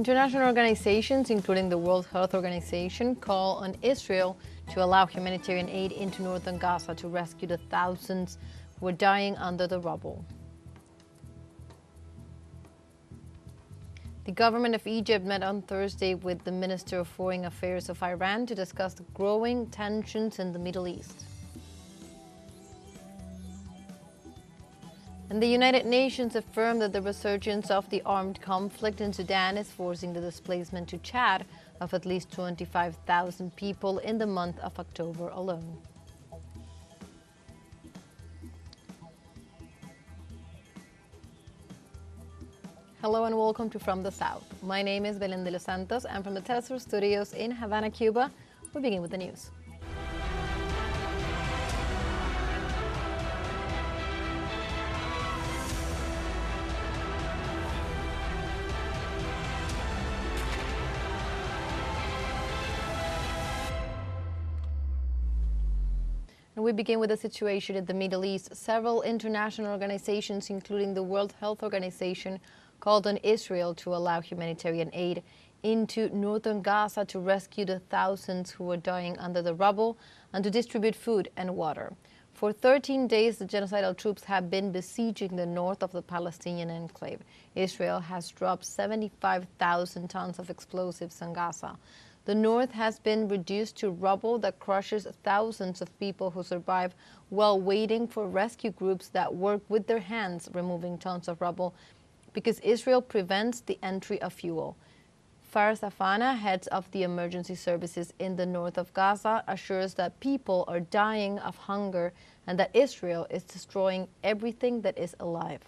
International organizations, including the World Health Organization, call on Israel to allow humanitarian aid into northern Gaza to rescue the thousands who are dying under the rubble. The government of Egypt met on Thursday with the Minister of Foreign Affairs of Iran to discuss the growing tensions in the Middle East. And the United Nations affirmed that the resurgence of the armed conflict in Sudan is forcing the displacement to Chad of at least 25,000 people in the month of October alone. Hello and welcome to From the South. My name is Belén de los Santos, and from the teleSUR studios in Havana, Cuba, we begin with the news. And we begin with the situation in the Middle East. Several international organizations, including the World Health Organization, called on Israel to allow humanitarian aid into northern Gaza to rescue the thousands who are dying under the rubble and to distribute food and water. For 13 days, the genocidal troops have been besieging the north of the Palestinian enclave. Israel has dropped 75,000 tons of explosives on Gaza. The north has been reduced to rubble that crushes thousands of people who survive while waiting for rescue groups that work with their hands removing tons of rubble because Israel prevents the entry of fuel. Faris Afana, head of the emergency services in the north of Gaza, assures that people are dying of hunger and that Israel is destroying everything that is alive.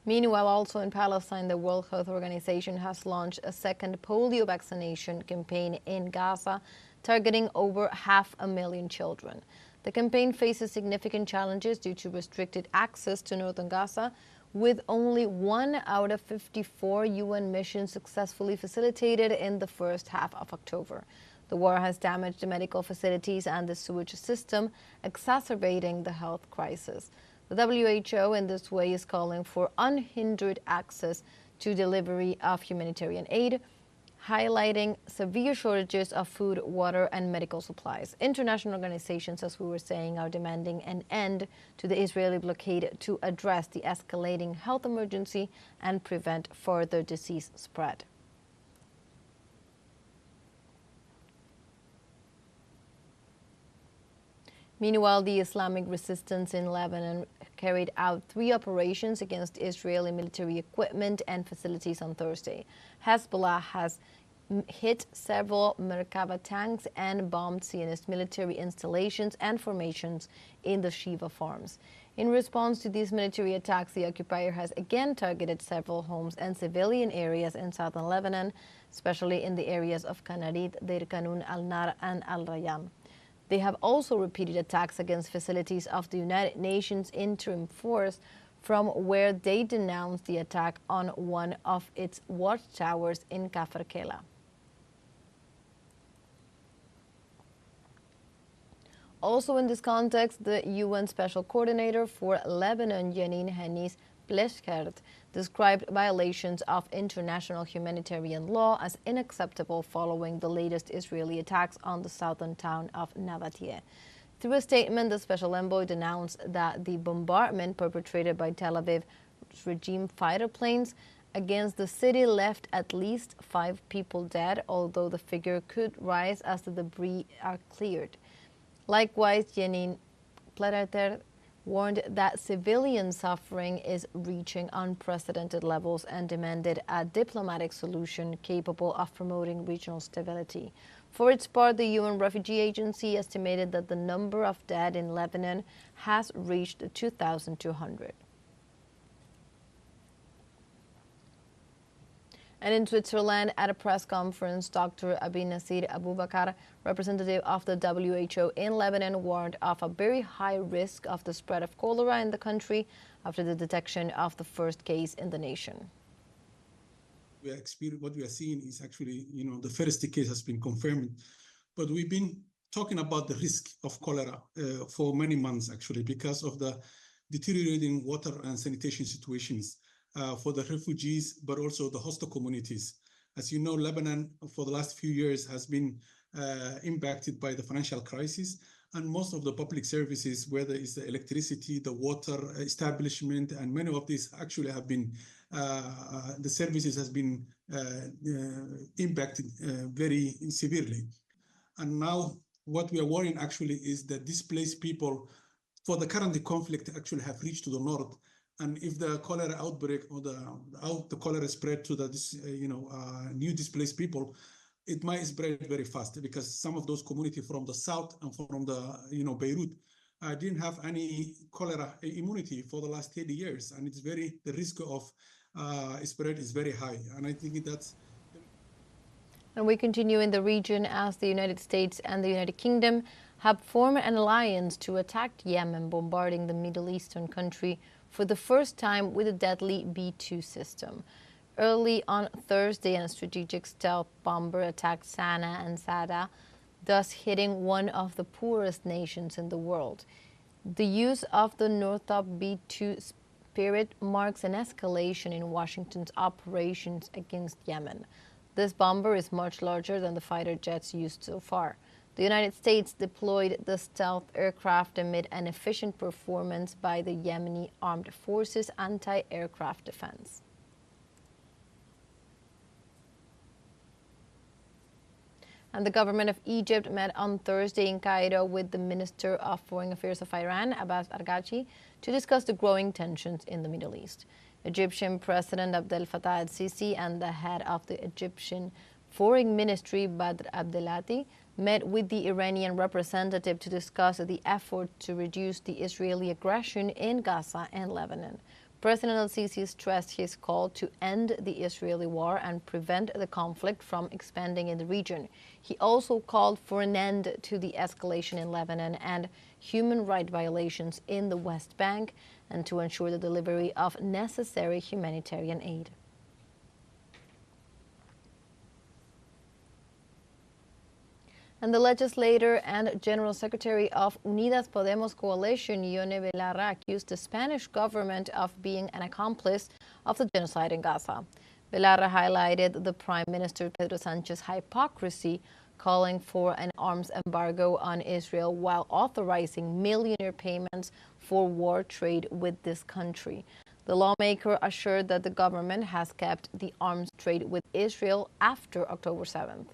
Meanwhile, also in Palestine, the World Health Organization has launched a second polio vaccination campaign in Gaza, targeting over 500,000 children. The campaign faces significant challenges due to restricted access to northern Gaza, with only 1 out of 54 UN missions successfully facilitated in the first half of October. The war has damaged the medical facilities and the sewage system, exacerbating the health crisis. The WHO in this way is calling for unhindered access to delivery of humanitarian aid, highlighting severe shortages of food, water, and medical supplies. International organizations, as we were saying, are demanding an end to the Israeli blockade to address the escalating health emergency and prevent further disease spread. Meanwhile, the Islamic resistance in Lebanon carried out 3 operations against Israeli military equipment and facilities on Thursday. Hezbollah has hit several Merkava tanks and bombed Zionist military installations and formations in the Shiva farms. In response to these military attacks, the occupier has again targeted several homes and civilian areas in southern Lebanon, especially in the areas of Kanarit, Deir Kanun, Al-Nar, and Al-Rayyan. They have also repeated attacks against facilities of the United Nations Interim Force, from where they denounced the attack on one of its watchtowers in Kafr Kela. Also in this context, the UN Special Coordinator for Lebanon, Janine Hennis-Pleschert, described violations of international humanitarian law as unacceptable following the latest Israeli attacks on the southern town of Nabatea. Through a statement, the special envoy denounced that the bombardment perpetrated by Tel Aviv's regime fighter planes against the city left at least 5 people dead, although the figure could rise as the debris are cleared. Likewise, Janine Pleschert warned that civilian suffering is reaching unprecedented levels and demanded a diplomatic solution capable of promoting regional stability. For its part, the UN Refugee Agency estimated that the number of dead in Lebanon has reached 2,200. And in Switzerland, at a press conference, Dr. Abi Nasir Abubakar, representative of the WHO in Lebanon, warned of a very high risk of the spread of cholera in the country after the detection of the first case in the nation. What we are seeing is actually, the first case has been confirmed, but we've been talking about the risk of cholera for many months, actually, because of the deteriorating water and sanitation situations for the refugees, but also the host communities. As you know, Lebanon for the last few years has been impacted by the financial crisis, and most of the public services, whether it's the electricity, the water establishment, and many of these actually have been, the services has been impacted very severely. And now what we are worrying actually is that displaced people for the current conflict actually have reached to the north. And if the cholera outbreak or the cholera spread to the new displaced people, it might spread very fast, because some of those communities from the south and from the Beirut didn't have any cholera immunity for the last 30 years, and the risk of spread is very high. And I think that's. And we continue in the region as the United States and the United Kingdom have formed an alliance to attack Yemen, bombarding the Middle Eastern country for the first time with a deadly B-2 system. Early on Thursday, a strategic stealth bomber attacked Sana'a and Sada, thus hitting one of the poorest nations in the world. The use of the Northrop B-2 Spirit marks an escalation in Washington's operations against Yemen. This bomber is much larger than the fighter jets used so far. The United States deployed the stealth aircraft amid an efficient performance by the Yemeni Armed Forces anti-aircraft defense. And the government of Egypt met on Thursday in Cairo with the Minister of Foreign Affairs of Iran, Abbas Araghchi, to discuss the growing tensions in the Middle East. Egyptian President Abdel Fattah el-Sisi and the head of the Egyptian Foreign Ministry, Badr Abdelati, met with the Iranian representative to discuss the effort to reduce the Israeli aggression in Gaza and Lebanon. President el-Sisi stressed his call to end the Israeli war and prevent the conflict from expanding in the region. He also called for an end to the escalation in Lebanon and human rights violations in the West Bank, and to ensure the delivery of necessary humanitarian aid. And the legislator and General Secretary of Unidas Podemos coalition, Ione Belarra, accused the Spanish government of being an accomplice of the genocide in Gaza. Belarra highlighted the Prime Minister Pedro Sanchez's hypocrisy, calling for an arms embargo on Israel while authorizing millionaire payments for war trade with this country. The lawmaker assured that the government has kept the arms trade with Israel after October 7th.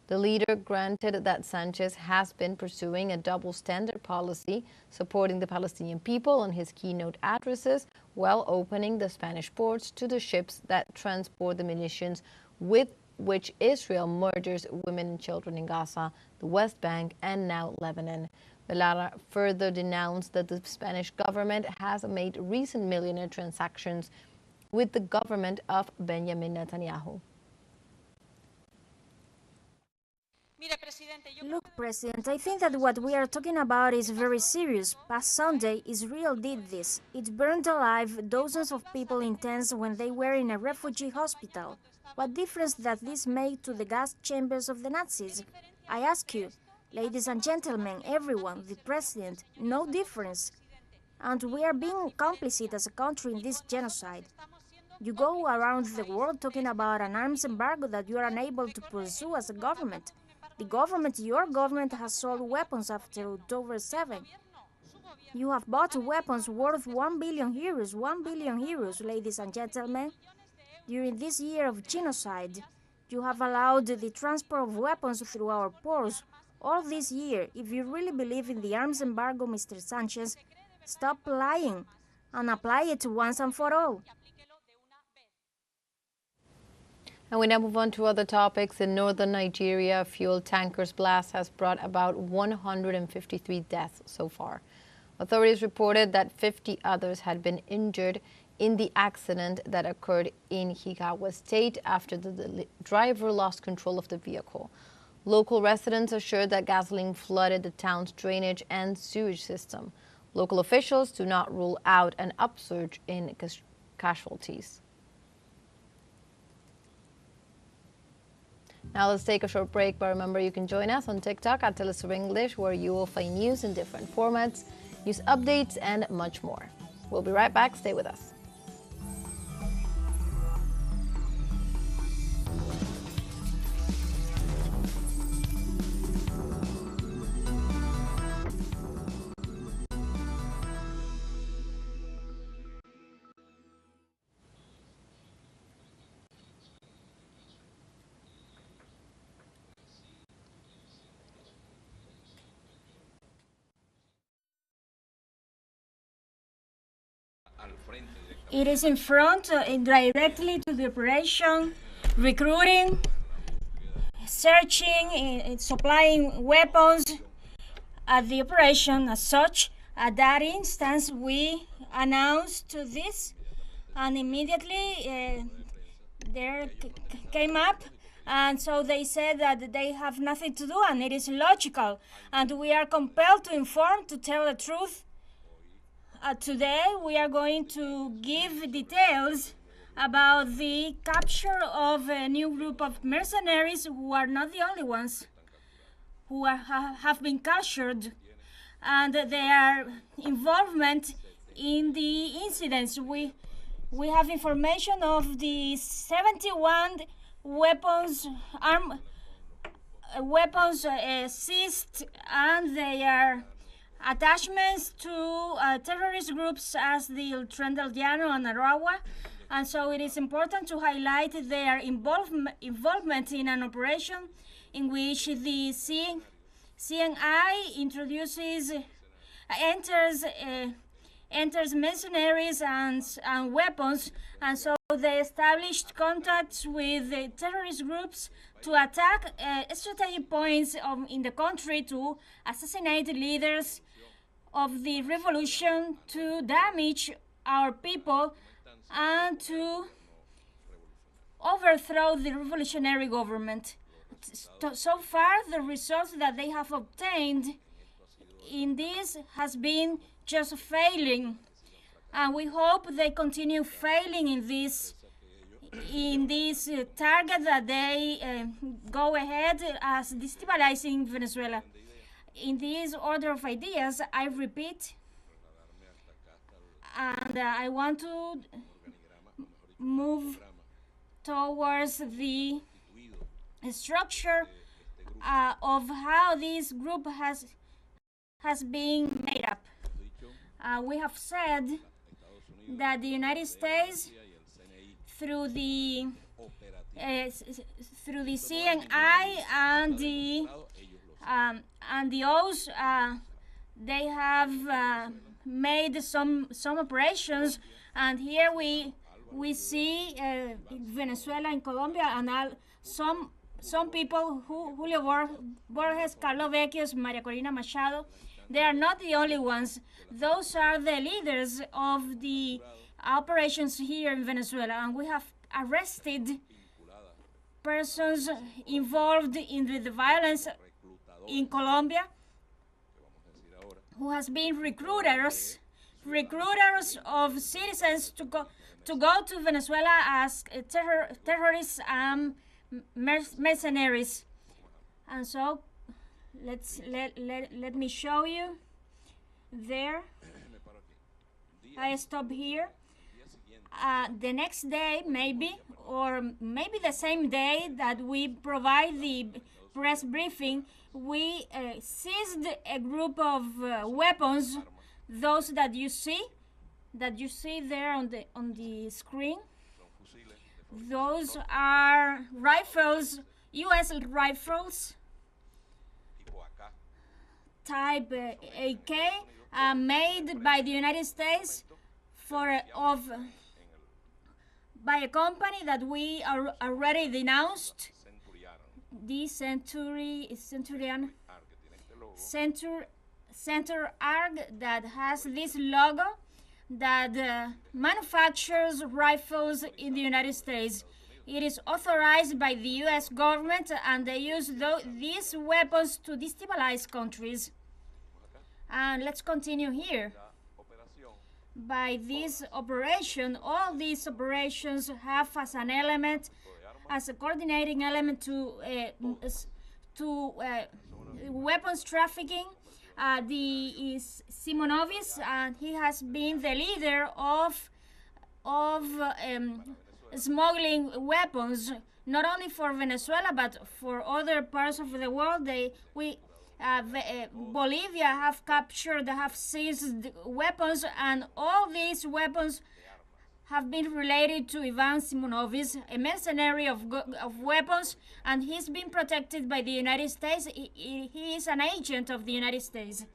The leader granted that Sanchez has been pursuing a double standard policy, supporting the Palestinian people on his keynote addresses, while opening the Spanish ports to the ships that transport the munitions with which Israel murders women and children in Gaza, the West Bank, and now Lebanon. Belarra further denounced that the Spanish government has made recent millionaire transactions with the government of Benjamin Netanyahu. Look, President, I think that what we are talking about is very serious. Past Sunday, Israel did this. It burned alive dozens of people in tents when they were in a refugee hospital. What difference does this make to the gas chambers of the Nazis? I ask you, ladies and gentlemen, everyone, the President, no difference. And we are being complicit as a country in this genocide. You go around the world talking about an arms embargo that you are unable to pursue as a government. The government, your government, has sold weapons after October 7. You have bought weapons worth 1 billion euros, 1 billion euros, ladies and gentlemen. During this year of genocide, you have allowed the transport of weapons through our ports. All this year, if you really believe in the arms embargo, Mr. Sanchez, stop lying and apply it once and for all. And we now move on to other topics. In northern Nigeria, a fuel tanker's blast has brought about 153 deaths so far. Authorities reported that 50 others had been injured in the accident that occurred in Jigawa State after the driver lost control of the vehicle. Local residents assured that gasoline flooded the town's drainage and sewage system. Local officials do not rule out an upsurge in casualties. Now let's take a short break, but remember you can join us on TikTok at teleSUR English, where you will find news in different formats, news updates, and much more. We'll be right back. Stay with us. It is in front, directly to the operation, recruiting, searching, supplying weapons at the operation as such. At that instance, we announced this, and immediately there came up, and so they said that they have nothing to do, and it is logical, and we are compelled to inform, to tell the truth. Today we are going to give details about the capture of a new group of mercenaries who are not the only ones who have been captured, and their involvement in the incidents. We have information of the 71 weapons seized, and they are attachments to terrorist groups as the Tren del Llano and Aragua, and so it is important to highlight their involvement in an operation in which the CNI enters mercenaries and weapons, and so they established contacts with the terrorist groups to attack strategic points in the country, to assassinate leaders of the revolution, to damage our people, and to overthrow the revolutionary government. So far, the results that they have obtained in this has been just failing, and we hope they continue failing in this target, that they go ahead as destabilizing Venezuela. In this order of ideas, I repeat, and I want to move towards the structure of how this group has been made up. We have said that the United States, through the CNI and the O's, they have made some operations, and here we see Venezuela and Colombia, and some people, Julio Borges, Carlos Vecchios, Maria Corina Machado. They are not the only ones. Those are the leaders of the operations here in Venezuela, and we have arrested persons involved in the violence in Colombia, who has been recruiters of citizens to go to Venezuela as terrorists and mercenaries. And so let me show you there. I stop here. The next day, maybe the same day that we provide the press briefing, we seized a group of weapons, those that you see there on the screen. Those are rifles, U.S. rifles, type AK, made by the United States by a company that we are already denounced, the Centurion ARG, that has this logo, that manufactures rifles in the United States. It is authorized by the U.S. government, and they use these weapons to destabilize countries. And let's continue here. By this operation, all these operations have as an element, as a coordinating element to weapons trafficking is Simonovic, and he has been the leader of smuggling weapons, not only for Venezuela but for other parts of the world. Bolivia have seized weapons, and all these weapons have been related to Ivan Simonovic, a mercenary of weapons, and he's been protected by the United States. He is an agent of the United States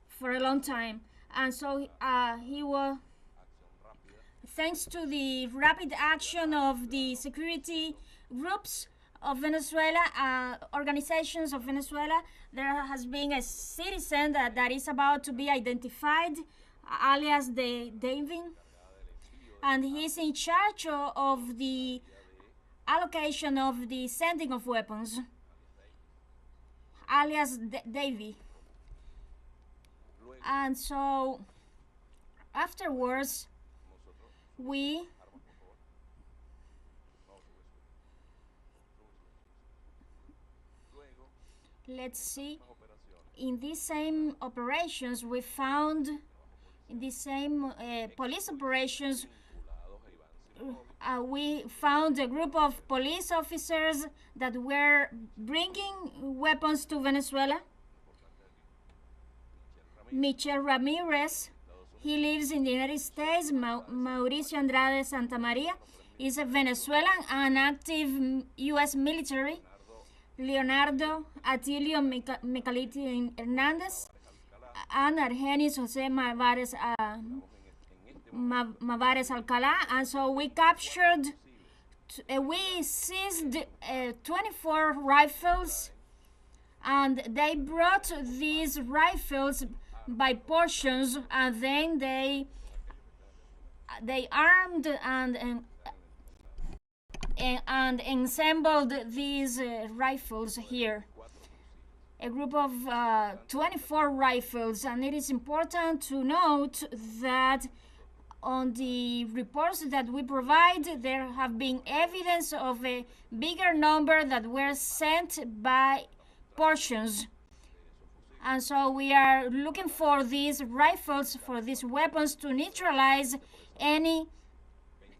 for a long time, and so he was, thanks to the rapid action of the security groups of Venezuela, organizations of Venezuela, there has been a citizen that is about to be identified, alias David, and he's in charge of the allocation of the sending of weapons, alias Davy. And so afterwards, let's see, in these same operations we found, in these same police operations, we found a group of police officers that were bringing weapons to Venezuela. Michel Ramirez, he lives in the United States. Mauricio Andrade Santamaria is a Venezuelan and active U.S. military. Leonardo Atilio Mecaliti Hernandez and Argenis Jose Mavares Alcalá. And so we captured, we seized 24 rifles, and they brought these rifles by portions, and then they armed and assembled these rifles here. A group of 24 rifles, and it is important to note that on the reports that we provide, there have been evidence of a bigger number that were sent by portions. And so we are looking for these rifles, for these weapons, to neutralize any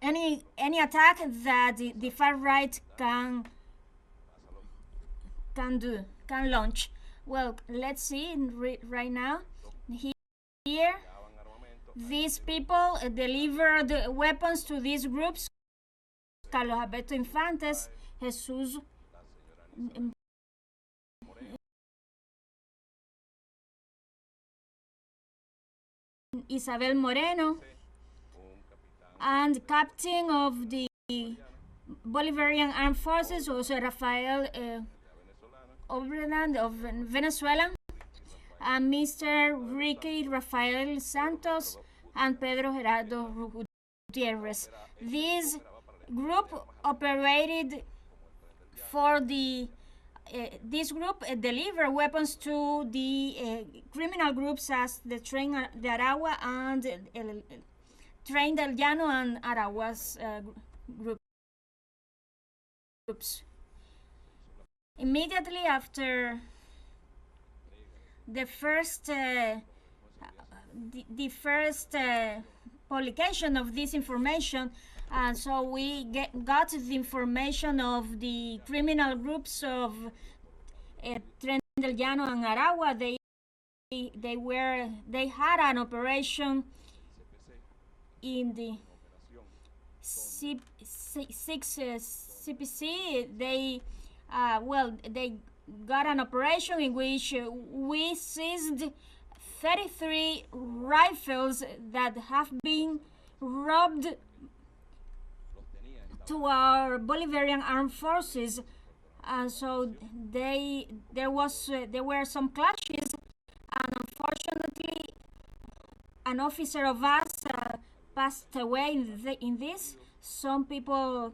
attack that the far right can launch. Well, let's see right now. Here, these people delivered weapons to these groups. Carlos Alberto Infantes, Jesus Isabel Moreno, and captain of the Bolivarian Armed Forces, also Rafael Obreland of Venezuela, and Mr. Ricky Rafael Santos and Pedro Gerardo Gutierrez. This group operated for the this group delivered weapons to the criminal groups as the Tren de Aragua and Tren del Llano and Aragua's groups. Immediately after the first publication of this information, and so we got the information of the criminal groups of Tren del Llano and Aragua. They had an operation in the 6 CPC. They got an operation in which we seized 33 rifles that have been robbed to our Bolivarian armed forces, and so there were some clashes, and unfortunately, an officer of us passed away in this. Some people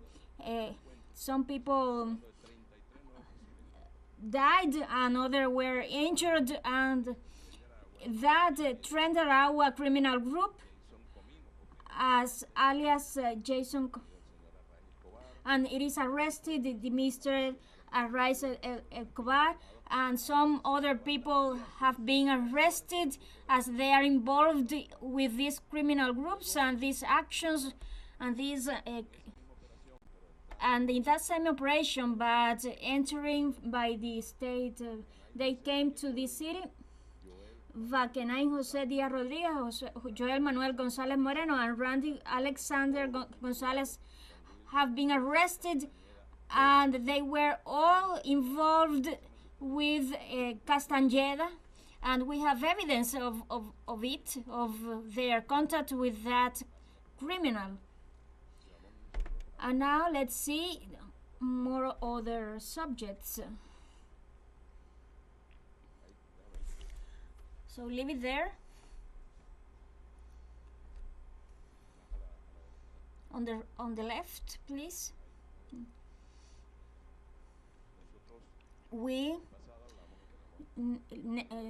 died, and others were injured, and that Tren de Aragua criminal group, alias Jason, and it is arrested the Mr. Arraiz Escobar, and some other people have been arrested as they are involved with these criminal groups and these actions and these and in that same operation, but entering by the state, they came to this city. Vaquenain Jose Díaz Rodríguez, Joel Manuel González Moreno, and Randy Alexander González have been arrested, and they were all involved with Castañeda, and we have evidence of it, of their contact with that criminal. And now let's see more other subjects. So leave it there. On the left, please.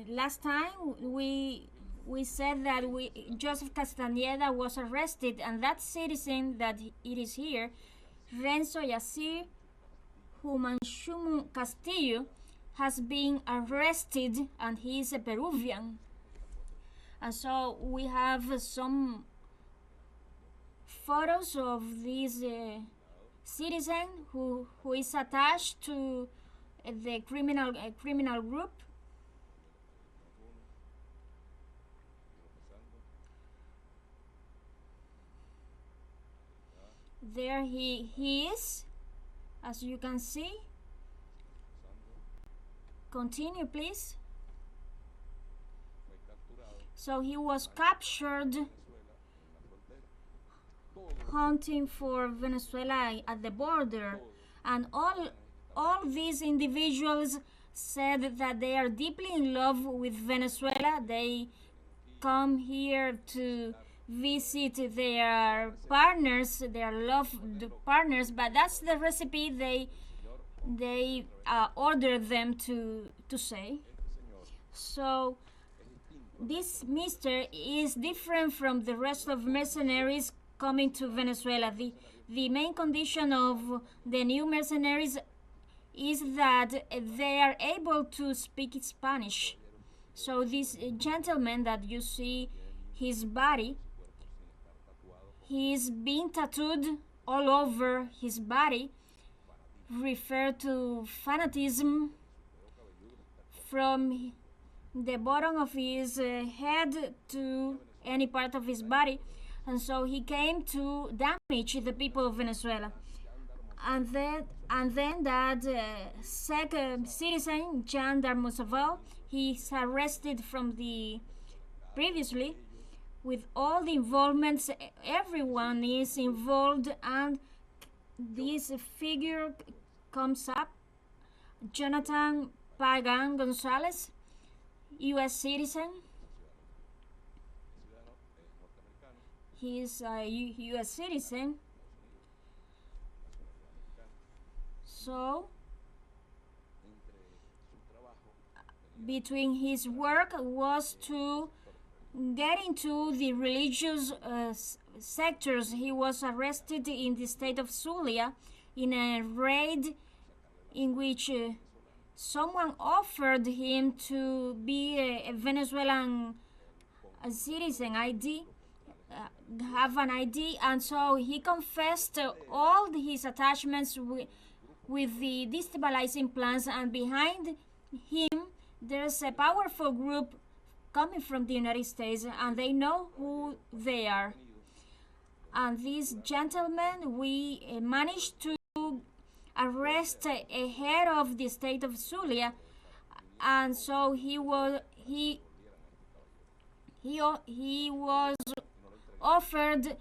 Last time we said that Joseph Castañeda was arrested, and that citizen that it is here, Renzo Yacir Humanshumu Castillo, has been arrested, and he is a Peruvian. And so we have some photos of this citizen who is attached to the criminal group. There he is, as you can see. Continue, please. So he was captured hunting for Venezuela at the border, and all these individuals said that they are deeply in love with Venezuela. They come here to visit their partners, their loved partners, but that's the recipe they ordered them to say. So this mister is different from the rest of mercenaries coming to Venezuela. The main condition of the new mercenaries is that they are able to speak Spanish. So this gentleman that you see his body, he's been tattooed all over his body, refer to fanatism from the bottom of his head to any part of his body, and so he came to damage the people of Venezuela. And then that second citizen, Jean Darmusaval, he's arrested from the previously with all the involvements. Everyone is involved, and this figure comes up. Jonathan Pagan Gonzalez, U.S. citizen. He is a U.S. citizen. So, between his work was to get into the religious sectors. He was arrested in the state of Zulia in a raid in which someone offered him to be a Venezuelan citizen ID, have an ID, and so he confessed all his attachments with the destabilizing plans, and behind him there's a powerful group coming from the United States, and they know who they are. And this gentleman, we managed to arrest a head of the state of Zulia, and so he was offered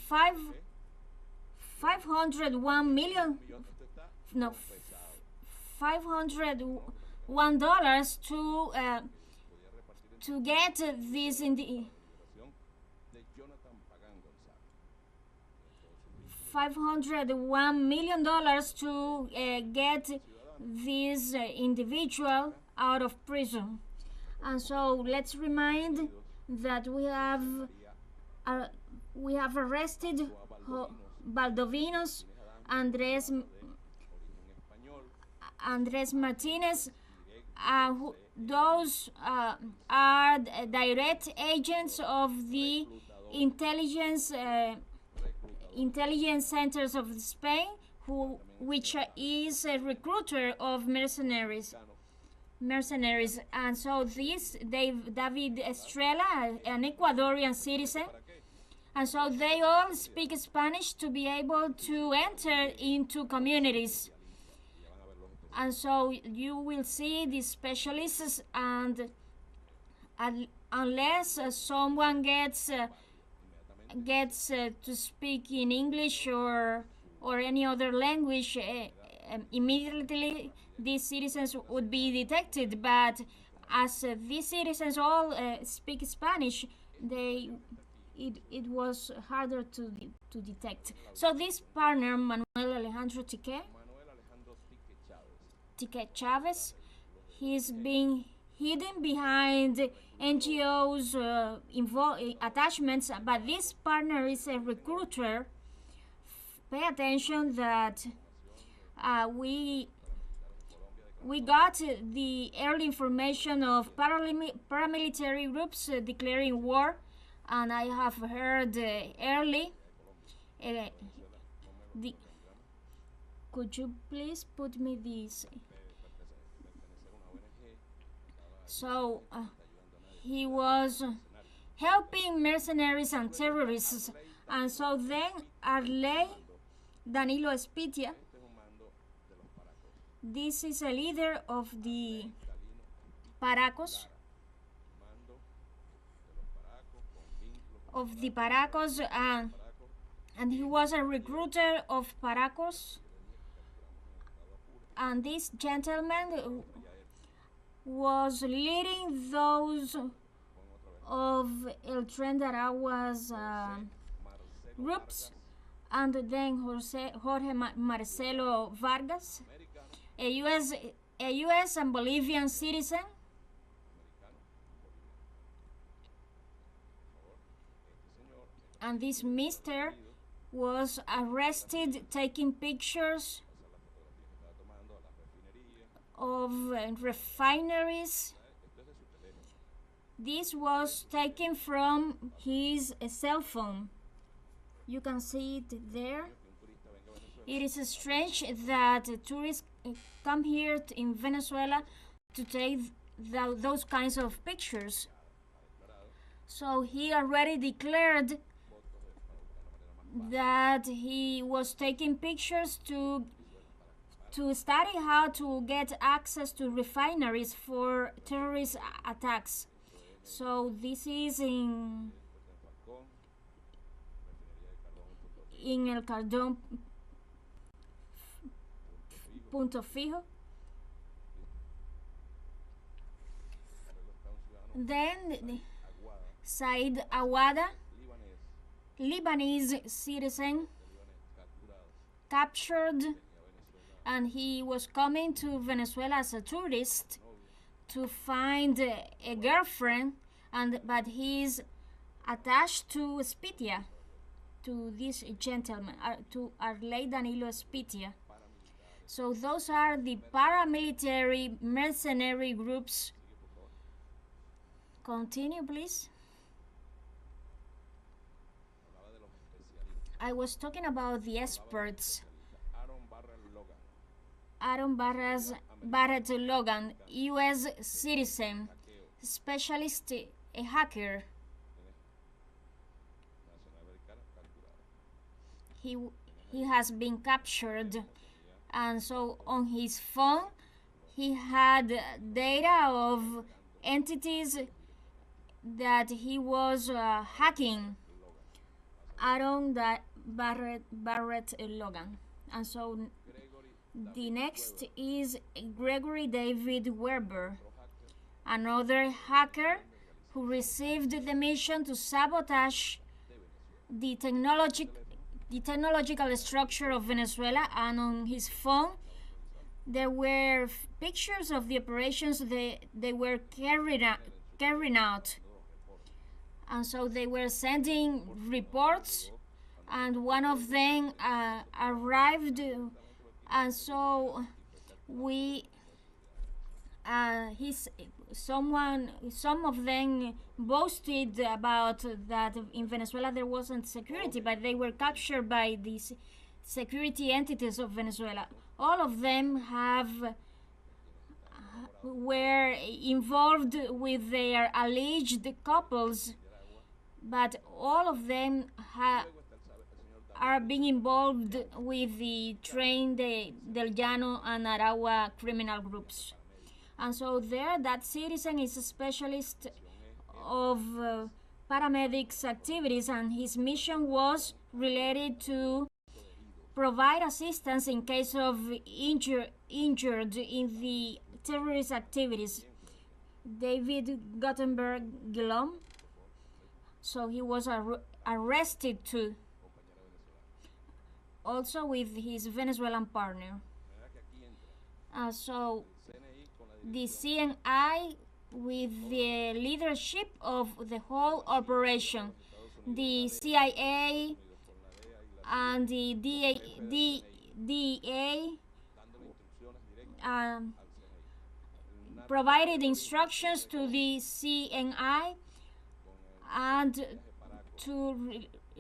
$501 to get this in the $501 million to get this individual out of prison. And so let's remind that we have arrested Valdovinos, Andres Andres Martinez, those are direct agents of the intelligence centers of Spain, which is a recruiter of mercenaries. And so David Estrella, an Ecuadorian citizen, and so they all speak Spanish to be able to enter into communities. And so you will see the specialists, and unless someone gets to speak in English or any other language, immediately these citizens would be detected. But as these citizens all speak Spanish, it was harder to detect. So this partner, Manuel Alejandro Tiquet Chavez, he's being hidden behind NGOs attachments, but this partner is a recruiter. Pay attention that we got the early information of paramilitary groups declaring war, and I have heard early. Could you please put me this? So he was helping mercenaries and terrorists, and so then Arley Danilo Espitia, this is a leader of the Paracos, and he was a recruiter of Paracos, and this gentleman was leading those of El Tren de Aragua's groups, and then Jorge Marcelo Vargas, a U.S. and Bolivian citizen, and this mister was arrested taking pictures of refineries. This was taken from his cell phone. You can see it there. It is strange that tourists come here in Venezuela to take those kinds of pictures. So he already declared that he was taking pictures to study how to get access to refineries for terrorist attacks. So this is in El Cardón Punto Fijo. Then Said Awada, Lebanese citizen, captured, and he was coming to Venezuela as a tourist to find a girlfriend, but he's attached to Espitia, to this gentleman, to Arley Danilo Espitia. So those are the paramilitary mercenary groups. Continue, please. I was talking about the experts. Aaron Barrett Logan, U.S. citizen, specialist, a hacker. He has been captured, and so on his phone he had data of entities that he was hacking. Aaron Barrett Logan. And so the next is Gregory David Werber, another hacker who received the mission to sabotage the technological structure of Venezuela, and on his phone there were pictures of the operations they were carrying out. And so they were sending reports, and one of them arrived, and so we some of them boasted about that in Venezuela there wasn't security, but they were captured by these security entities of Venezuela. All of them were involved with their alleged couples, but all of them are being involved with the Tren del Llano and Aragua criminal groups. And so that citizen is a specialist of paramedics activities, and his mission was related to provide assistance in case of injured in the terrorist activities. David Guttenberg Guillaume, so he was arrested too, also with his Venezuelan partner. So the CNI, with the leadership of the whole operation, the CIA and the DEA provided instructions to the CNI and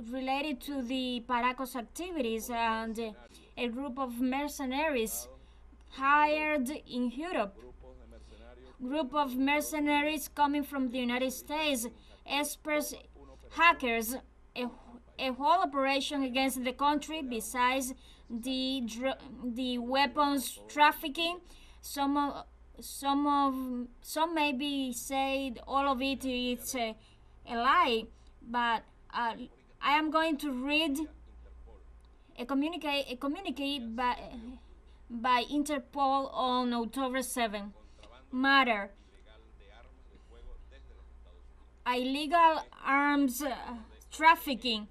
related to the Paracos activities, and a group of mercenaries hired in Europe. Group of mercenaries coming from the United States, experts, hackers, a whole operation against the country. Besides the weapons trafficking, some maybe say all of it is a lie, but I am going to read a communique by Interpol on October 7. Matter: illegal arms trafficking.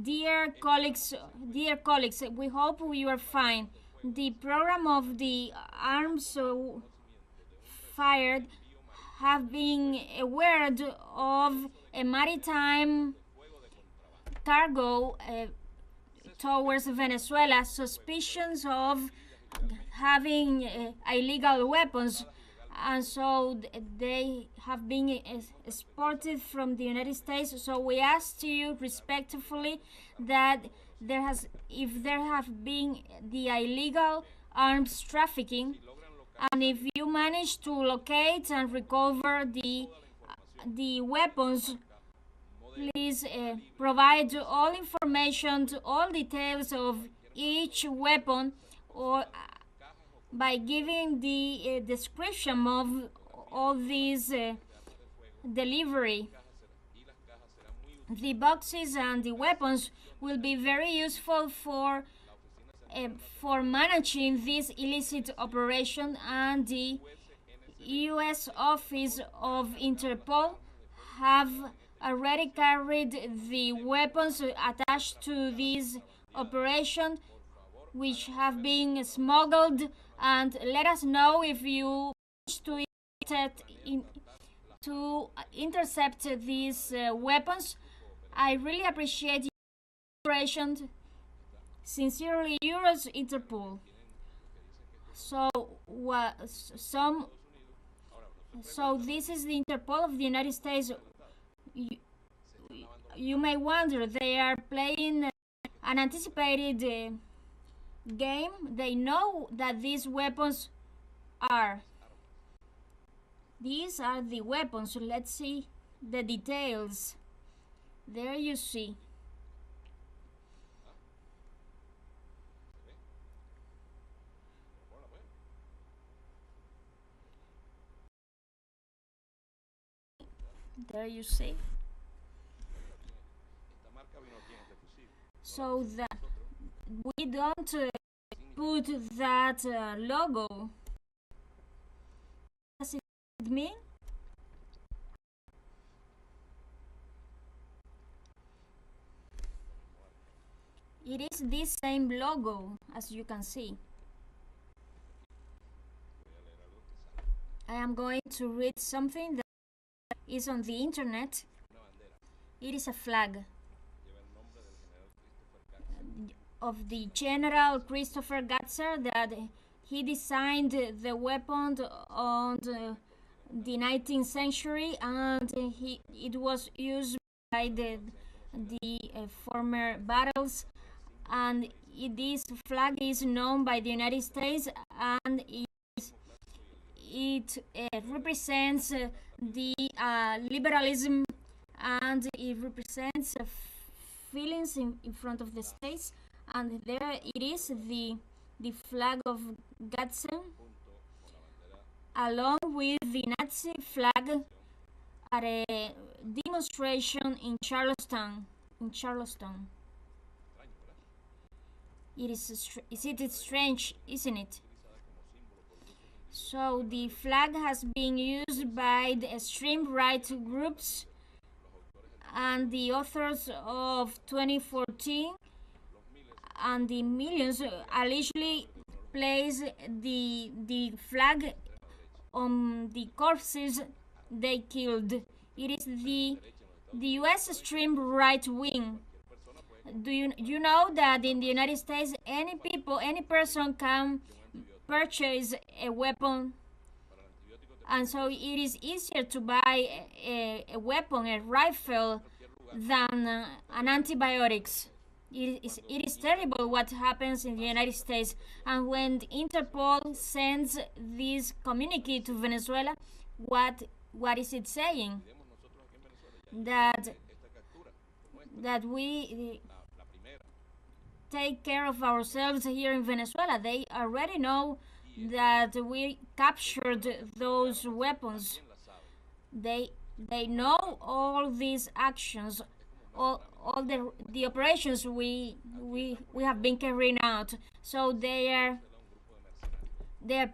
Dear colleagues, we hope you are fine. The program of the arms fired have been aware of a maritime cargo towards Venezuela, suspicions of having illegal weapons, and so they have been exported from the United States. So we ask you respectfully that if there have been the illegal arms trafficking, and if you manage to locate and recover the weapons, please provide all information, all details of each weapon, or by giving the description of all these delivery. The boxes and the weapons will be very useful for managing this illicit operation, and the U.S. Office of Interpol have already carried the weapons attached to this operation, which have been smuggled, and let us know if you wish to intercept these weapons. I really appreciate your cooperation. Sincerely, yours, Interpol. So this is the Interpol of the United States. You may wonder, they are playing an anticipated game. They know that these weapons are. These are the weapons. So let's see the details. There you see. There you see. So that we don't put that logo. What does it mean? It is this same logo, as you can see. I am going to read something that is on the internet. It is a flag of the General Christopher Gatzer that He designed the weapon on the 19th century, and it was used by the former battles. And this flag is known by the United States, and it represents the liberalism, and it represents feelings in front of the states. And there it is, the flag of Gaza, along with the Nazi flag at a demonstration in Charleston. It is strange, isn't it? So the flag has been used by the extreme right groups, and the authors of 2014 and the millions allegedly place the flag on the corpses they killed. It is the U.S. extreme right wing. Do you know that in the United States, any person can purchase a weapon, and so it is easier to buy a weapon, a rifle, than an antibiotics. It is terrible what happens in the United States. And when Interpol sends this communique to Venezuela, what is it saying? That we take care of ourselves here in Venezuela. They already know that we captured those weapons. They know all these actions, all the operations we have been carrying out. So they are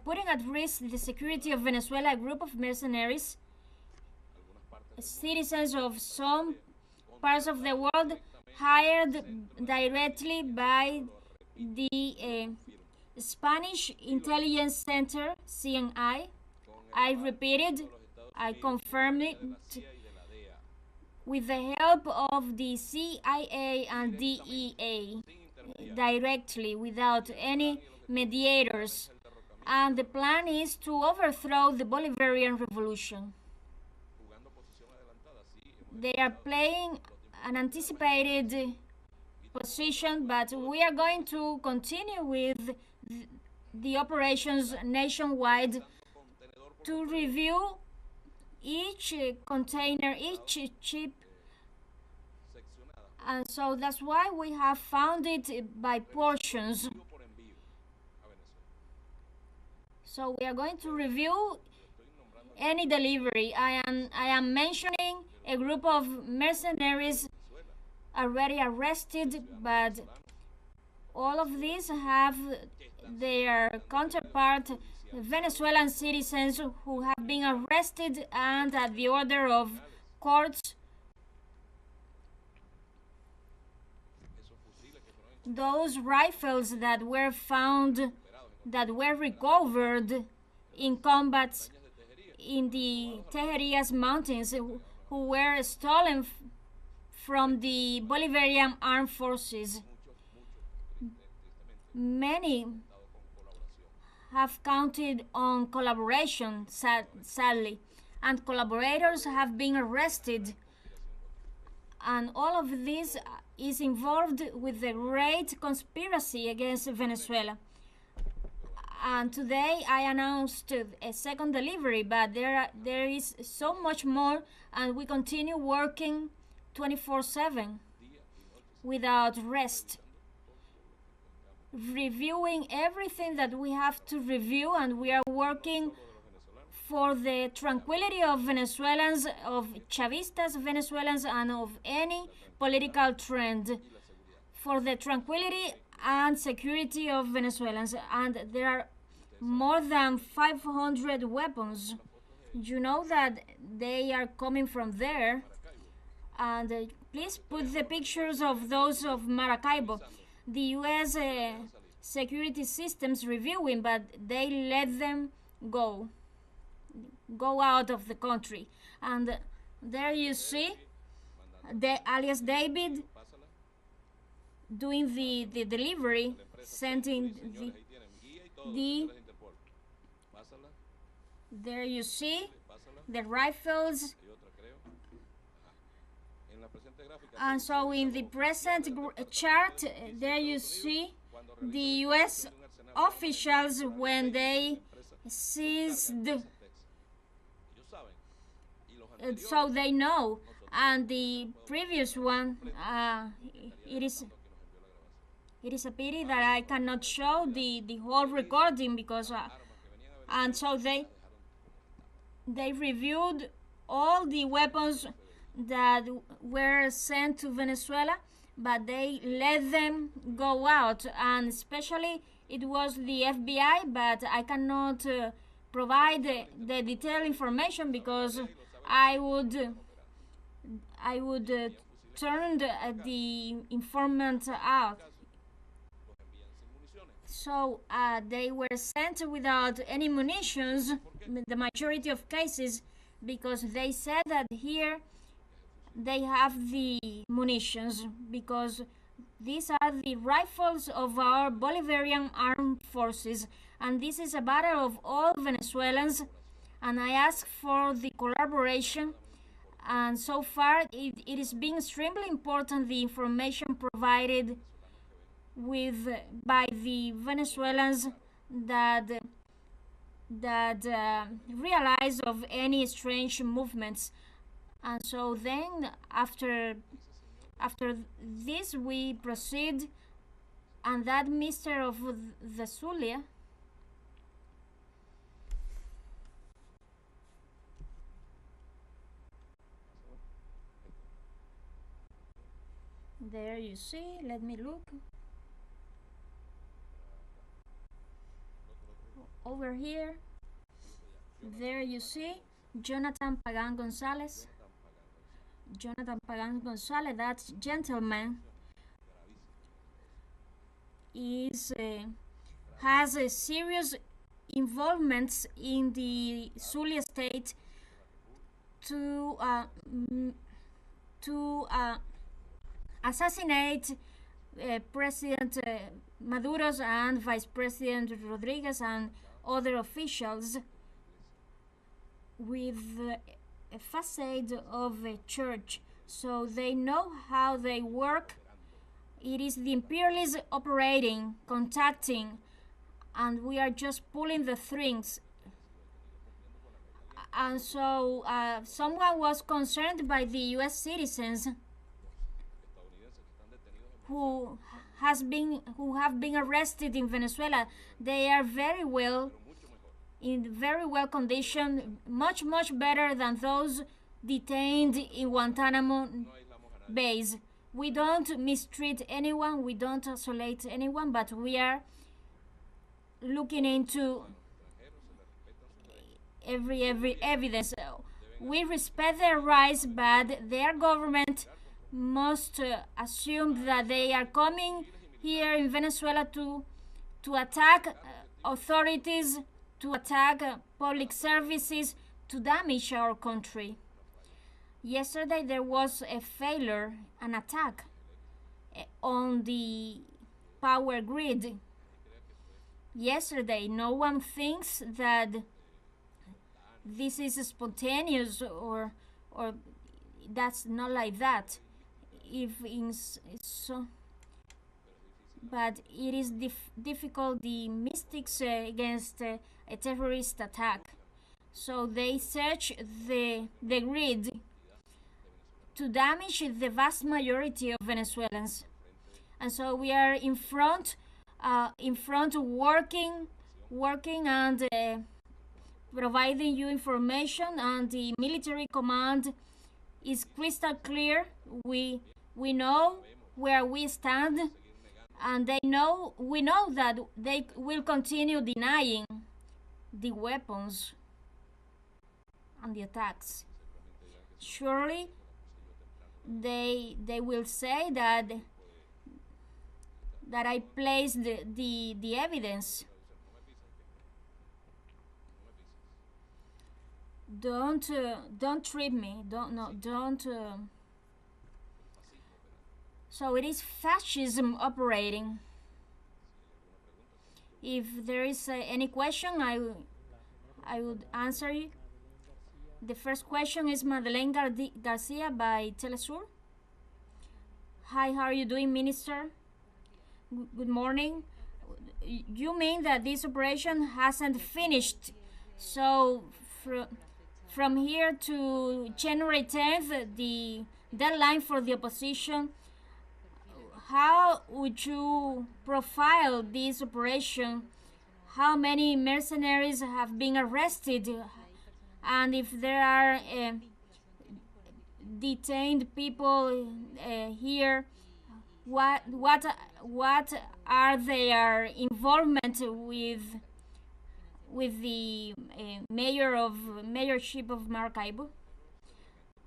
putting at risk the security of Venezuela. A group of mercenaries, citizens of some parts of the world, hired directly by the Spanish Intelligence Center, CNI. I repeated, I confirmed it, with the help of the CIA and DEA, directly, without any mediators. And the plan is to overthrow the Bolivarian revolution. They are playing an anticipated position, but we are going to continue with the operations nationwide to review each container, each chip, and so that's why we have found it by portions. So we are going to review any delivery. I am mentioning a group of mercenaries already arrested, but all of these have their counterpart, Venezuelan citizens who have been arrested and at the order of courts. Those rifles that were found, that were recovered in combats in the Tejerías mountains, who were stolen from the Bolivarian armed forces. Many have counted on collaboration, sadly, and collaborators have been arrested. And all of this is involved with the great conspiracy against Venezuela. And today I announced a second delivery, but there is so much more, and we continue working 24/7 without rest, reviewing everything that we have to review, and we are working for the tranquility of Venezuelans, of Chavistas Venezuelans, and of any political trend, for the tranquility and security of Venezuelans. And there are more than 500 weapons. You know that they are coming from there. And please put the pictures of those of Maracaibo. The U.S. security systems reviewing, but they let them go out of the country. And there you see the alias David doing the delivery, sending the There you see the rifles. And so in the present chart, there you see the US officials when they seized, so they know. And the previous one, it is a pity that I cannot show the whole recording because, and so they reviewed all the weapons that were sent to Venezuela, but they let them go out, and especially it was the FBI, but I cannot provide the detailed information because I would turn the informant out. So they were sent without any munitions, the majority of cases, because they said that here they have the munitions, because these are the rifles of our Bolivarian armed forces, and this is a battle of all Venezuelans, and I ask for the collaboration. And so far it is being extremely important, the information provided by the Venezuelans that realize of any strange movements. And so then after this we proceed, and that Mr. of the Zulia there you see, let me look over here. There you see Jonathan Pagan Gonzalez. That gentleman has a serious involvement in the Zulia state to assassinate President Maduro's and Vice President Rodriguez and other officials with a facade of a church. So they know how they work. It is the imperialists operating, contacting, and we are just pulling the strings. And so someone was concerned by the US citizens who have been arrested in Venezuela. They are in very well condition, much better than those detained in Guantanamo base. We don't mistreat anyone, we don't isolate anyone, but we are looking into every evidence. We respect their rights, but their government must assume that they are coming here in Venezuela to attack authorities, to attack public services, to damage our country. Yesterday there was a failure, an attack on the power grid. Yesterday, no one thinks that this is spontaneous or that's not like that. But it is difficult, the mystics against a terrorist attack. So they search the grid to damage the vast majority of Venezuelans. And so we are in front working and providing you information, and the military command is crystal clear. We know where we stand, and we know that they will continue denying the weapons and the attacks. Surely they will say that I placed the evidence. Don't trip me. Don't. So it is fascism operating. If there is any question, I would answer you. The first question is Madeleine Garcia by telesur. Hi, how are you doing, Minister? Good morning. You mean that this operation hasn't finished? So from here to January 10th, the deadline for the opposition, how would you profile this operation? How many mercenaries have been arrested? And if there are detained people here, what are their involvement with the mayorship of Maracaibo,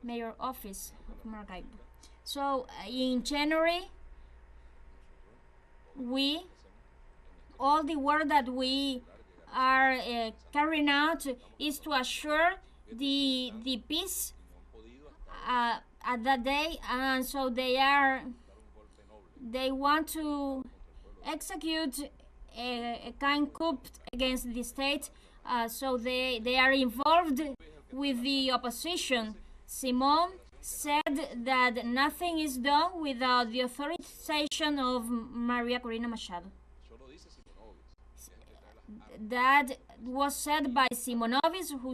mayor office of Maracaibo? So in January, all the work that we are carrying out is to assure the peace at that day, and so they want to execute a kind coup against the state, so they are involved with the opposition. Simon said that nothing is done without the authorization of Maria Corina Machado. That was said by Simonovic, who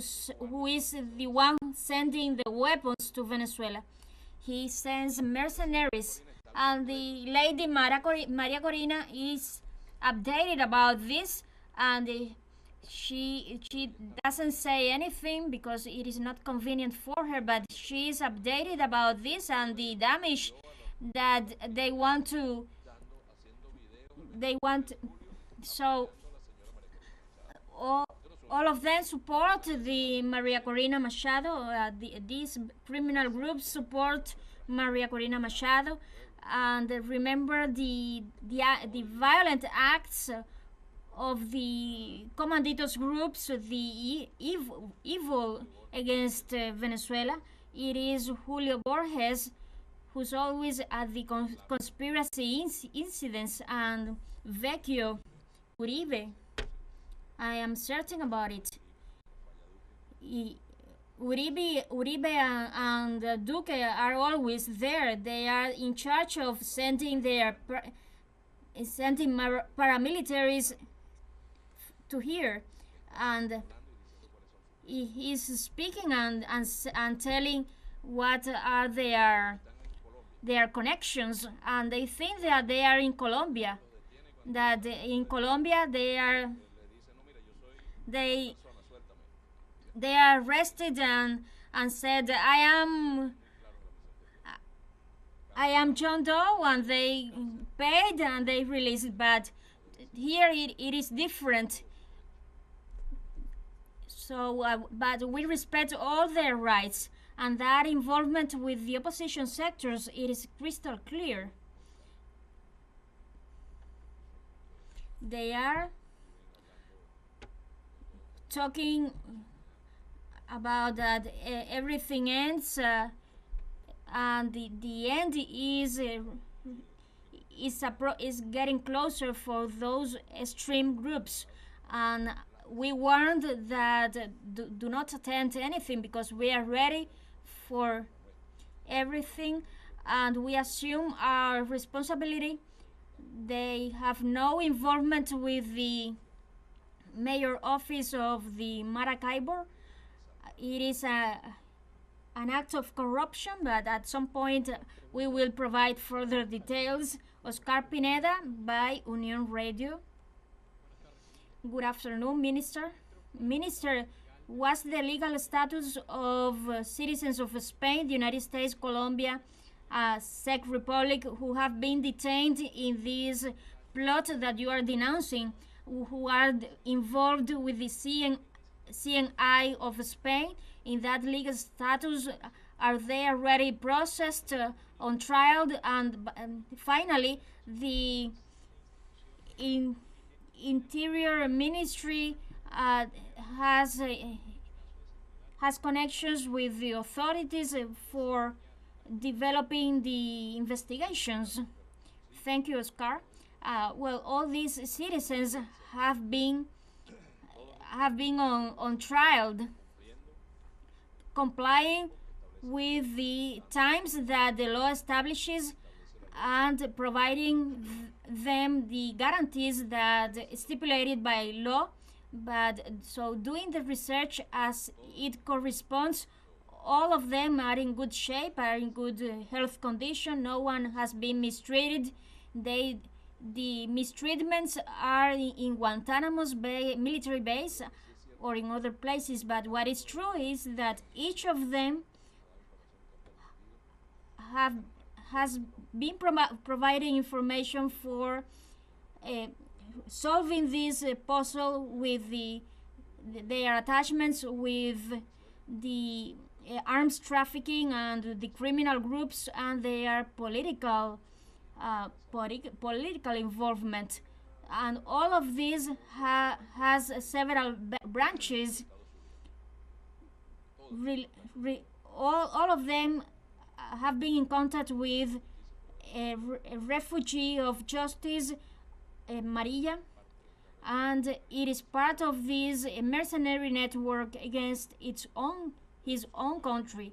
is the one sending the weapons to Venezuela. He sends mercenaries, and the lady Maria Corina is updated about this, and she doesn't say anything because it is not convenient for her, but she is updated about this and the damage that they want. So all of them support the Maria Corina Machado. These criminal groups support Maria Corina Machado, and remember the violent acts of the Comanditos groups, the evil against Venezuela. It is Julio Borges who's always at the conspiracy incidents, and Vecchio, Uribe. I am certain about it. Uribe and Duque are always there. They are in charge of sending paramilitaries to here, and he is speaking and telling what are their connections, and they think that they are in Colombia. That in Colombia they are arrested and said I am John Doe, and they paid and they released it. But here it is different. So, but we respect all their rights, and that involvement with the opposition sectors, it is crystal clear. They are talking about that everything ends, and the end is getting closer for those extreme groups, and we warned that do not attempt anything because we are ready for everything, and we assume our responsibility. They have no involvement with the mayor office of the Maracaibo. It is an act of corruption, but at some point we will provide further details. Oscar Pineda by Union Radio. Good afternoon, Minister. Minister, what's the legal status of citizens of Spain, the United States, Colombia, Czech Republic, who have been detained in this plot that you are denouncing, who are involved with the CNI of Spain? In that legal status, are they already processed on trial? And finally, the Interior Ministry has connections with the authorities for developing the investigations. Thank you, Oscar. Well, all these citizens have been have been on trial, complying with the times that the law establishes and providing them the guarantees that stipulated by law. But so doing the research as it corresponds, all of them are in good shape, are in good health condition. No one has been mistreated. The mistreatments are in Guantanamo's military base or in other places. But what is true is that each of them has been providing information for solving this puzzle with their attachments with the arms trafficking and the criminal groups and their political involvement. And all of this has several branches. All of them have been in contact with a refugee of justice, Maria, and it is part of this mercenary network against his own country.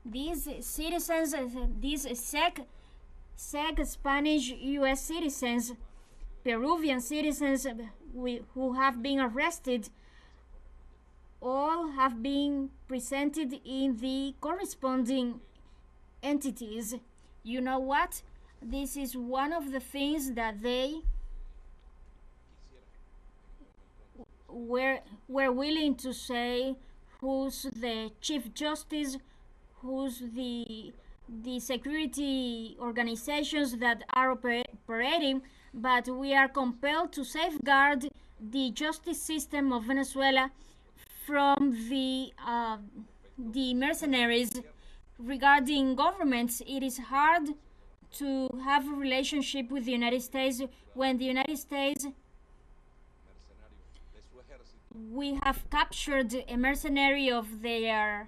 These citizens, these SEC Spanish US citizens, Peruvian citizens who have been arrested, all have been presented in the corresponding entities. You know what? This is one of the things that they were willing to say, who's the Chief Justice, who's the security organizations that are operating, but we are compelled to safeguard the justice system of Venezuela from the mercenaries. Regarding governments, it is hard to have a relationship with the United States when the United States, we have captured a mercenary of the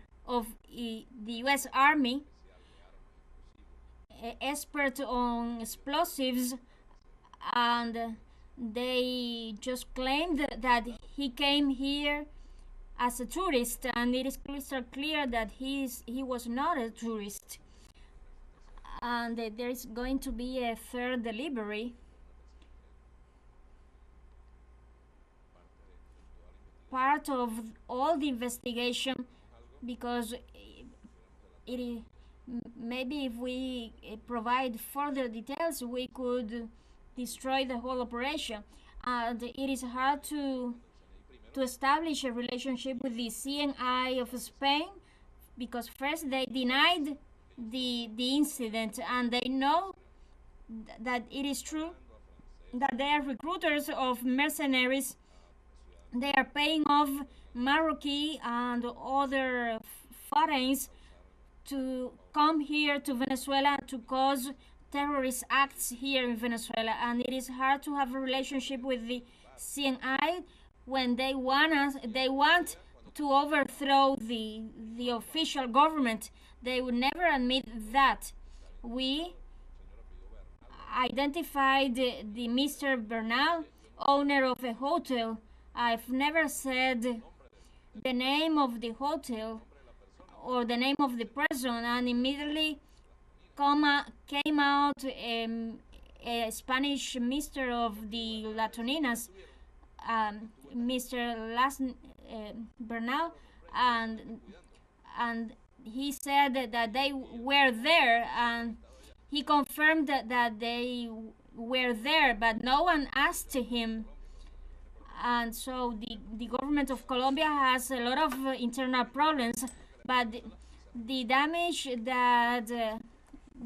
US Army, expert on explosives, and they just claimed that he came here as a tourist, and it is crystal clear that he was not a tourist. And there is going to be a third delivery. Part of all the investigation, because maybe if we provide further details, we could destroy the whole operation. And it is hard to establish a relationship with the CNI of Spain, because first they denied the incident, and they know that it is true that they are recruiters of mercenaries. They are paying off Marroquí and other foreigners to come here to Venezuela to cause terrorist acts here in Venezuela. And it is hard to have a relationship with the CNI when they want to overthrow the official government. They would never admit that. We identified the Mr. Bernal, owner of a hotel. I've never said the name of the hotel or the name of the person, and immediately came out a Spanish Mr. of the Latoninas, Mr. Bernal, and he said that they were there, and he confirmed that they were there, but no one asked him. And so the government of Colombia has a lot of internal problems, but the damage that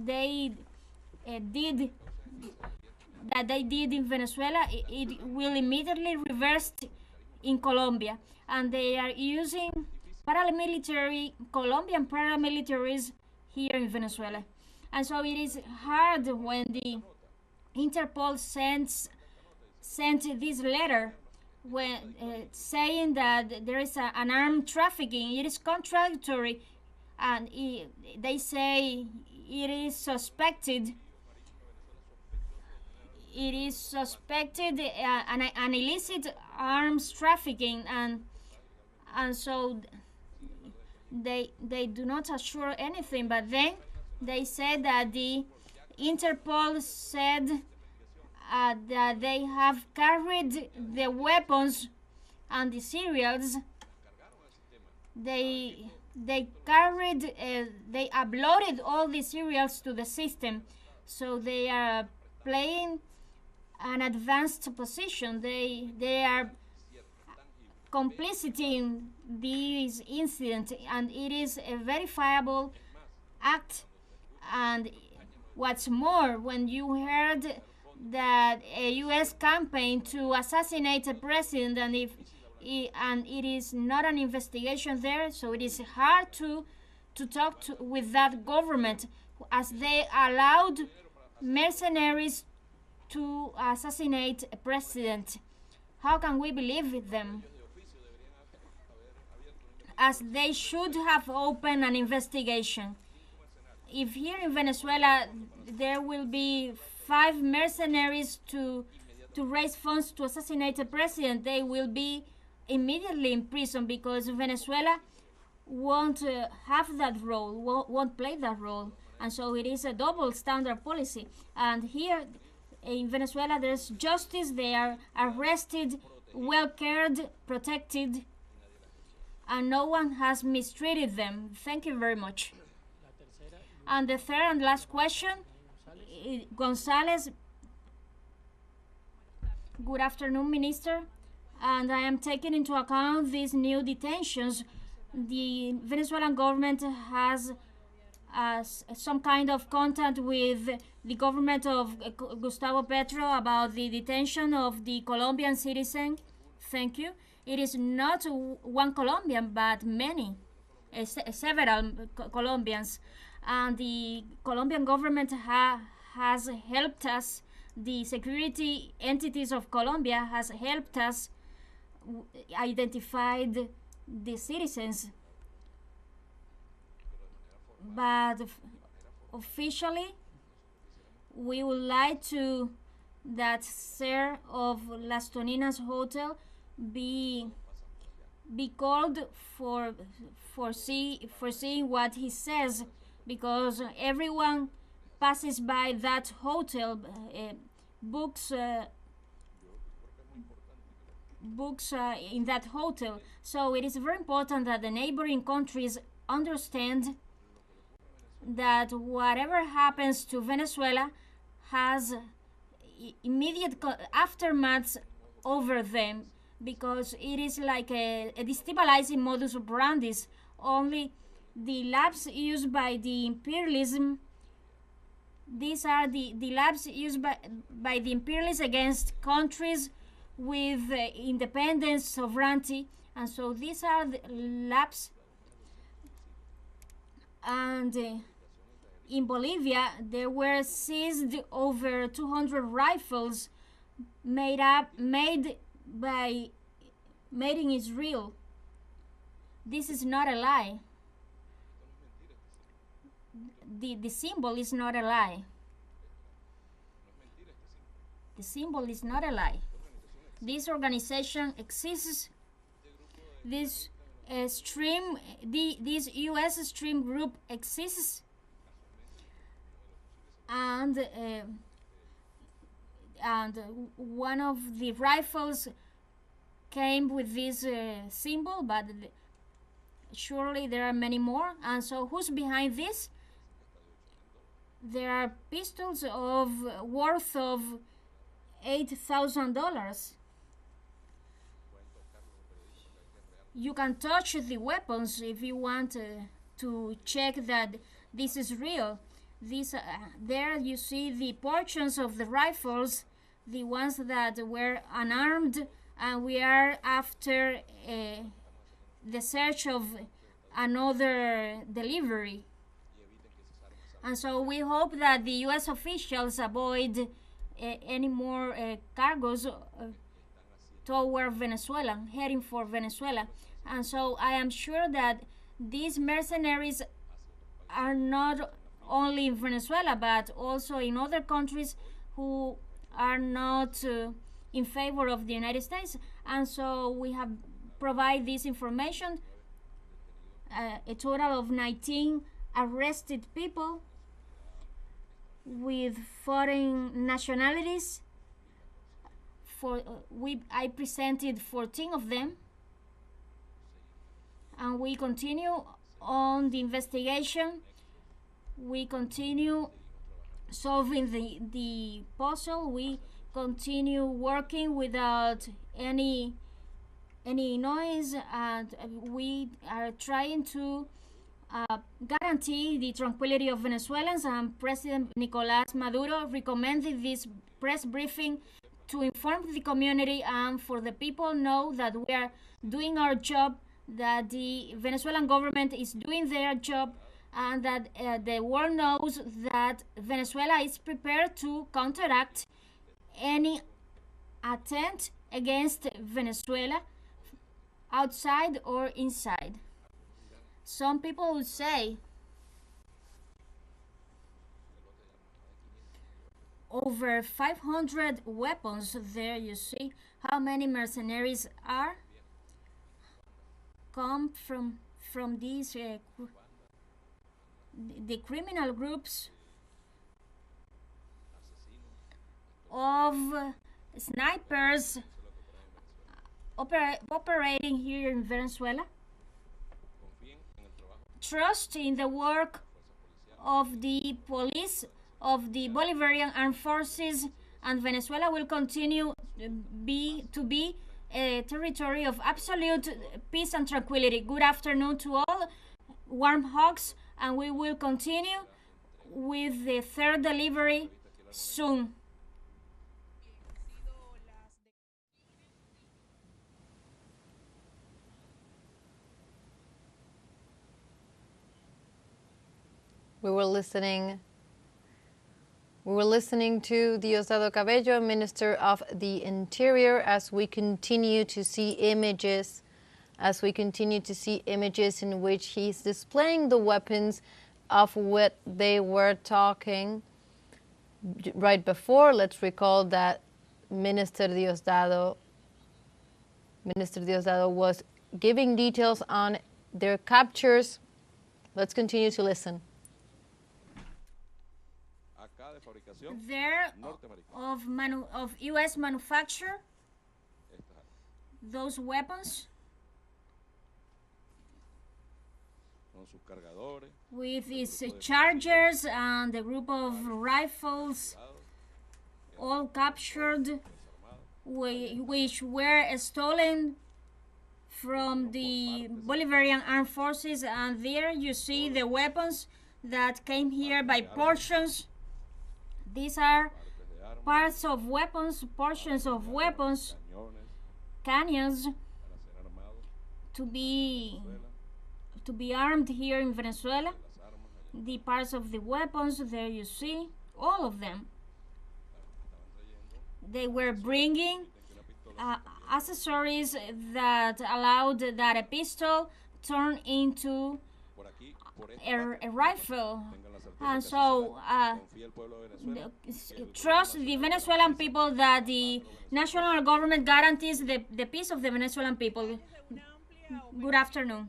they did in Venezuela, it will immediately reverse in Colombia, and they are using Colombian paramilitaries here in Venezuela. And so it is hard when the Interpol sent this letter when saying that there is an armed trafficking. It is contradictory, and they say it is suspected. it is suspected an illicit arms trafficking, and so they do not assure anything. But then they said that the Interpol said that they have carried the weapons and the cereals. They carried, they uploaded all the cereals to the system, so they are playing an advanced position. They are complicit in this incident, and it is a verifiable act. And what's more, when you heard that a U.S. campaign to assassinate a president, and it is not an investigation there, so it is hard to talk with that government, as they allowed mercenaries to assassinate a president. How can we believe with them? As they should have opened an investigation. If here in Venezuela there will be 5 mercenaries to raise funds to assassinate a president, they will be immediately in prison, because Venezuela won't have that role, won't play that role. And so it is a double standard policy. And here in Venezuela there's justice, they are arrested, well cared, protected, and no one has mistreated them. Thank you very much. And the third and last question, Gonzalez. Good afternoon, Minister. And I am taking into account these new detentions. The Venezuelan government has some kind of contact with the government of Gustavo Petro about the detention of the Colombian citizen. Thank you. It is not one Colombian, but many, several Colombians. And the Colombian government has helped us. The security entities of Colombia has helped us identify the citizens. But officially, we would like to that SIR of Las Toninas Hotel be called for seeing what he says, because everyone passes by that hotel, books in that hotel. So it is very important that the neighboring countries understand that whatever happens to Venezuela has immediate aftermaths over them, because it is like a destabilizing modus operandi. Only the labs used by the imperialism, these are the labs used by the imperialists against countries with independence, sovereignty, and so these are the labs. And in Bolivia, there were seized over 200 rifles made in Israel. This is not a lie. The symbol is not a lie. The symbol is not a lie. This organization exists. This this U.S. stream group exists, and one of the rifles came with this symbol, but surely there are many more. And so who's behind this? There are pistols worth of $8,000. You can touch the weapons if you want to check that this is real. There you see the portions of the rifles, the ones that were unarmed, and we are after the search of another delivery. And so we hope that the U.S. officials avoid any more cargos toward Venezuela, heading for Venezuela. And so I am sure that these mercenaries are not only in Venezuela, but also in other countries who are not in favor of the United States, and so we have provided this information. A total of 19 arrested people with foreign nationalities. I presented 14 of them, and we continue on the investigation. We continue solving the puzzle. We continue working without any noise, and we are trying to guarantee the tranquility of Venezuelans. And President Nicolás Maduro recommended this press briefing to inform the community and for the people know that we are doing our job, that the Venezuelan government is doing their job, and that the world knows that Venezuela is prepared to counteract any attempt against Venezuela, outside or inside. Some people would say over 500 weapons. There you see how many mercenaries are come from these the criminal groups of snipers operating here in Venezuela. Trust in the work of the police, of the Bolivarian Armed Forces, and Venezuela will continue to be a territory of absolute peace and tranquility. Good afternoon to all. Warm hugs, and we will continue with the third delivery soon. We were listening to Diosdado Cabello, Minister of the Interior, as we continue to see images in which he's displaying the weapons of what they were talking right before. Let's recall that Minister Diosdado was giving details on their captures. Let's continue to listen. There of U.S. manufacture, those weapons with its chargers and a group of rifles, all captured, which were stolen from the Bolivarian Armed Forces. And there you see the weapons that came here by portions. These are parts of weapons, portions of weapons, canyons to be armed here in Venezuela. The parts of the weapons, there you see, all of them. They were bringing accessories that allowed that a pistol turn into a rifle. And so trust the Venezuelan people that the national government guarantees the peace of the Venezuelan people. Good afternoon.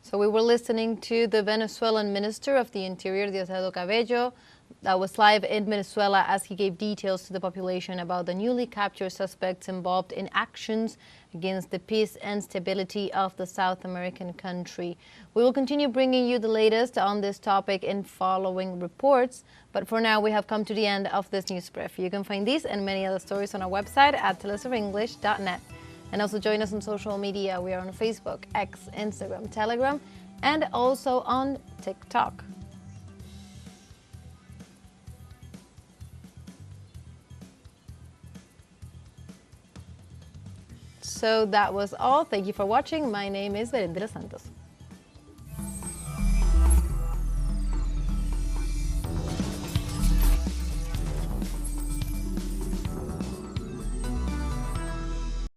So we were listening to the Venezuelan Minister of the Interior, Diosdado Cabello, that was live in Venezuela as he gave details to the population about the newly captured suspects involved in actions against the peace and stability of the South American country. We will continue bringing you the latest on this topic in following reports, but for now we have come to the end of this news brief. You can find these and many other stories on our website at telesurenglish.net. And also join us on social media. We are on Facebook, X, Instagram, Telegram, and also on TikTok. So that was all. Thank you for watching. My name is Berendira Santos.